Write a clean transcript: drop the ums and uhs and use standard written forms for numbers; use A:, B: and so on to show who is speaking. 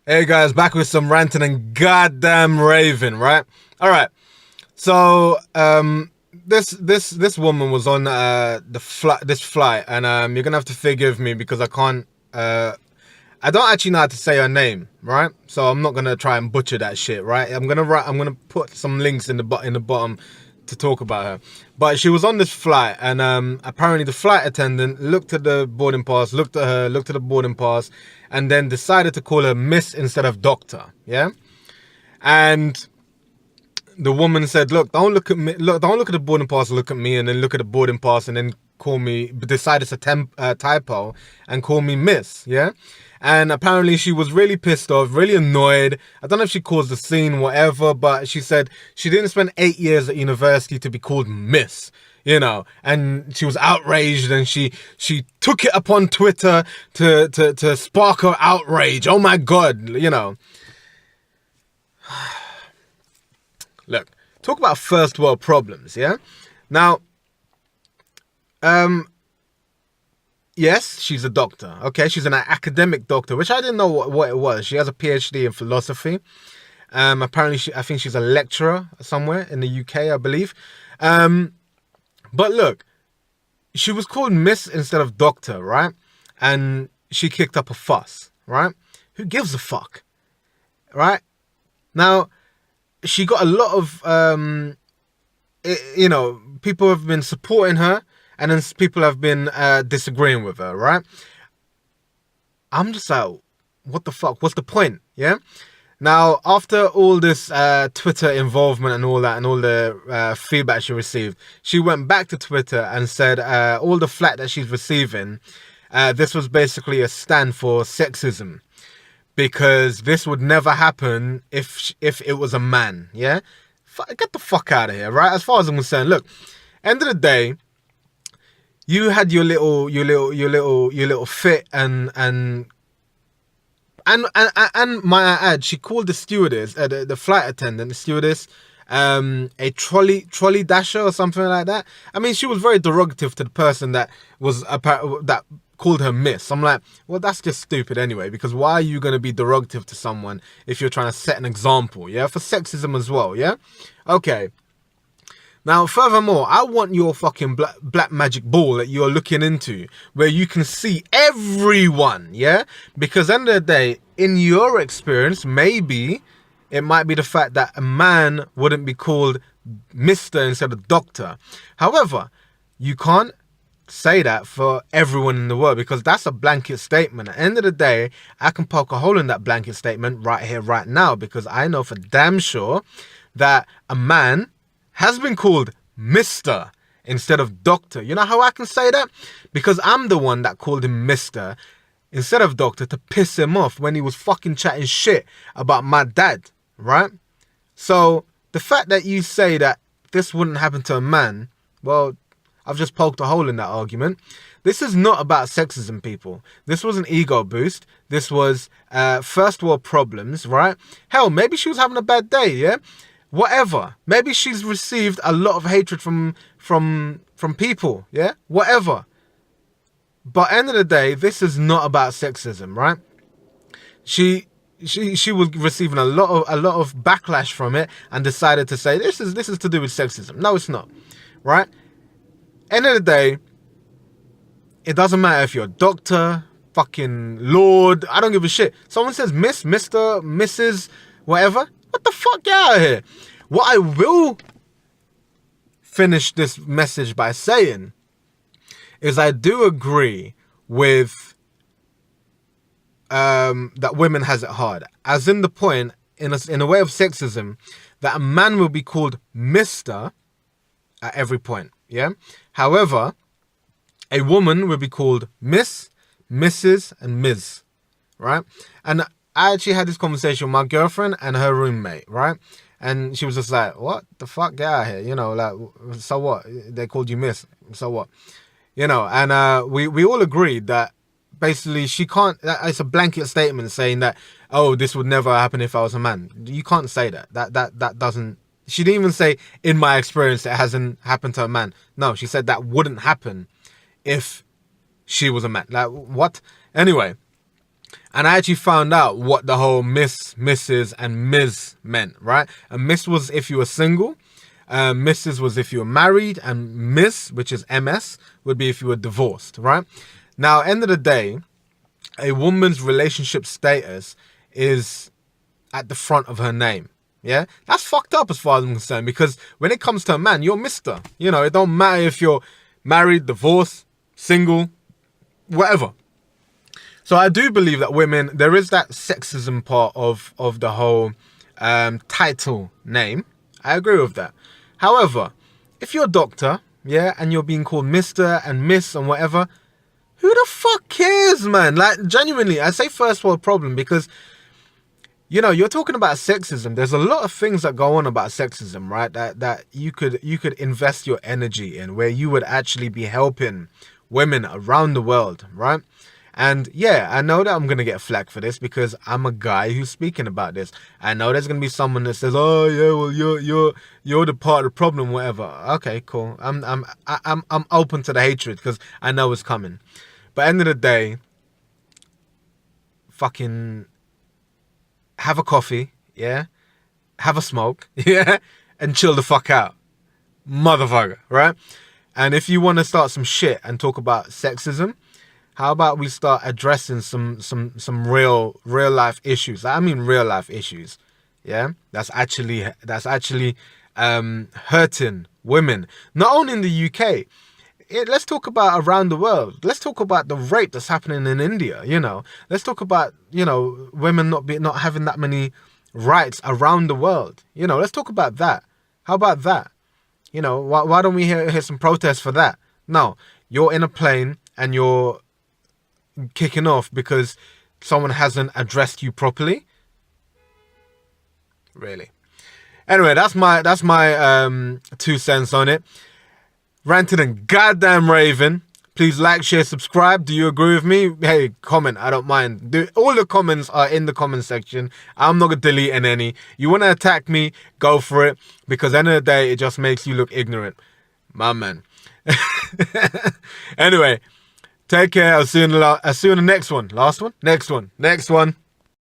A: Hey guys, back with some ranting and goddamn raving, right? All right. So, this woman was on this flight, and you're gonna have to forgive me because I don't actually know how to say her name, right? So I'm not gonna try and butcher that shit, right? I'm gonna put some links in the bottom to talk about her. But she was on this flight, and apparently the flight attendant looked at the boarding pass, looked at her, looked at the boarding pass, and then decided to call her Miss instead of Doctor. Yeah, and the woman said, "Look, don't look at me. Look, don't look at the boarding pass. Look at me, and then look at the boarding pass, and then call me. Decide it's a typo, and call me Miss." Yeah, and apparently she was really pissed off, really annoyed. I don't know if she caused a scene, whatever, but she said she didn't spend 8 years at university to be called Miss. You know, and she was outraged, and she took it upon Twitter to spark her outrage. Oh my God, you know. Look, talk about first world problems, yeah? Now, yes, she's a doctor, okay? She's an academic doctor, which I didn't know what it was. She has a PhD in philosophy. Apparently, I think she's a lecturer somewhere in the UK, I believe. But look, she was called Miss instead of Doctor, right? And she kicked up a fuss, right? Who gives a fuck, right? Now, she got a lot of, people have been supporting her, and then people have been disagreeing with her, right? I'm just like, what the fuck? What's the point? Yeah? Now, after all this Twitter involvement and all that, and all the feedback she received, she went back to Twitter and said all the flack that she's receiving, this was basically a stand for sexism. Because this would never happen if it was a man, yeah? Get the fuck out of here, right? As far as I'm concerned, look, end of the day, you had your little fit, and might I add, she called the stewardess, the flight attendant, the stewardess, a trolley dasher or something like that. I mean, she was very derogative to the person that called her Miss. I'm like, well, that's just stupid anyway, because why are you going to be derogative to someone if you're trying to set an example, yeah, for sexism as well, yeah? Okay. Now, furthermore, I want your fucking black magic ball that you're looking into, where you can see everyone, yeah? Because at the end of the day, in your experience, maybe it might be the fact that a man wouldn't be called Mr. instead of Doctor. However, you can't say that for everyone in the world, because that's a blanket statement. At the end of the day, I can poke a hole in that blanket statement right here, right now, because I know for damn sure that a man has been called Mr. instead of Doctor. You know how I can say that? Because I'm the one that called him Mr. instead of Doctor to piss him off when he was fucking chatting shit about my dad, right? So the fact that you say that this wouldn't happen to a man, well, I've just poked a hole in that argument. This is not about sexism, people. This was an ego boost. This was first world problems, right? Hell, maybe she was having a bad day, yeah? Whatever. Maybe she's received a lot of hatred from people, yeah? Whatever. But at the end of the day, this is not about sexism, right? She was receiving a lot of backlash from it, and decided to say this is to do with sexism. No, it's not, right? End of the day, it doesn't matter if you're a doctor, fucking lord, I don't give a shit. Someone says Miss, Mr., Mrs., whatever, what the fuck, get out of here. What I will finish this message by saying is I do agree with that women has it hard, as in the point, in a way of sexism, that a man will be called Mr. at every point, yeah? However, a woman will be called Miss, Mrs. and Ms., right? And I actually had this conversation with my girlfriend and her roommate, right? And she was just like, what the fuck, get out of here, you know, like, so what? They called you Miss, so what? You know, and we all agreed that basically she can't, it's a blanket statement saying that, oh, this would never happen if I was a man. You can't say that. That doesn't, she didn't even say, in my experience, it hasn't happened to a man. No, she said that wouldn't happen if she was a man. Like, what? Anyway, And I actually found out what the whole Miss, Mrs. and Ms. meant, right? A Miss was if you were single, Mrs. was if you were married, and Miss, which is MS, would be if you were divorced, right? Now, end of the day, a woman's relationship status is at the front of her name. Yeah, that's fucked up as far as I'm concerned, because when it comes to a man, you're Mr. You know, it don't matter if you're married, divorced, single, whatever. So I do believe that women, there is that sexism part of the whole title name. I agree with that. However, if you're a doctor, yeah, and you're being called Mr. and Miss and whatever, who the fuck cares, man? Like, genuinely, I say first world problem because, you know, you're talking about sexism. There's a lot of things that go on about sexism, right? That you could invest your energy in, where you would actually be helping women around the world, right? And yeah, I know that I'm gonna get flack for this because I'm a guy who's speaking about this. I know there's gonna be someone that says, "Oh yeah, well you're the part of the problem, whatever." Okay, cool. I'm open to the hatred because I know it's coming. But end of the day, fucking have a coffee, yeah, have a smoke, yeah, and chill the fuck out, motherfucker, right? And if you want to start some shit and talk about sexism, how about we start addressing some real life issues? I mean real life issues. Yeah? That's actually hurting women. Not only in the UK. Let's talk about around the world. Let's talk about the rape that's happening in India, you know. Let's talk about, you know, women not having that many rights around the world. You know, let's talk about that. How about that? You know, why don't we hear some protests for that? No, you're in a plane and you're kicking off because someone hasn't addressed you properly. Really. Anyway, that's my 2 cents on it. Ranting and goddamn raving. Please like, share, subscribe. Do you agree with me? Hey, comment. I don't mind. All the comments are in the comment section. I'm not deleting any. You want to attack me? Go for it. Because at the end of the day, it just makes you look ignorant. My man. Anyway. Take care. I'll see you in the next one. Last one? Next one.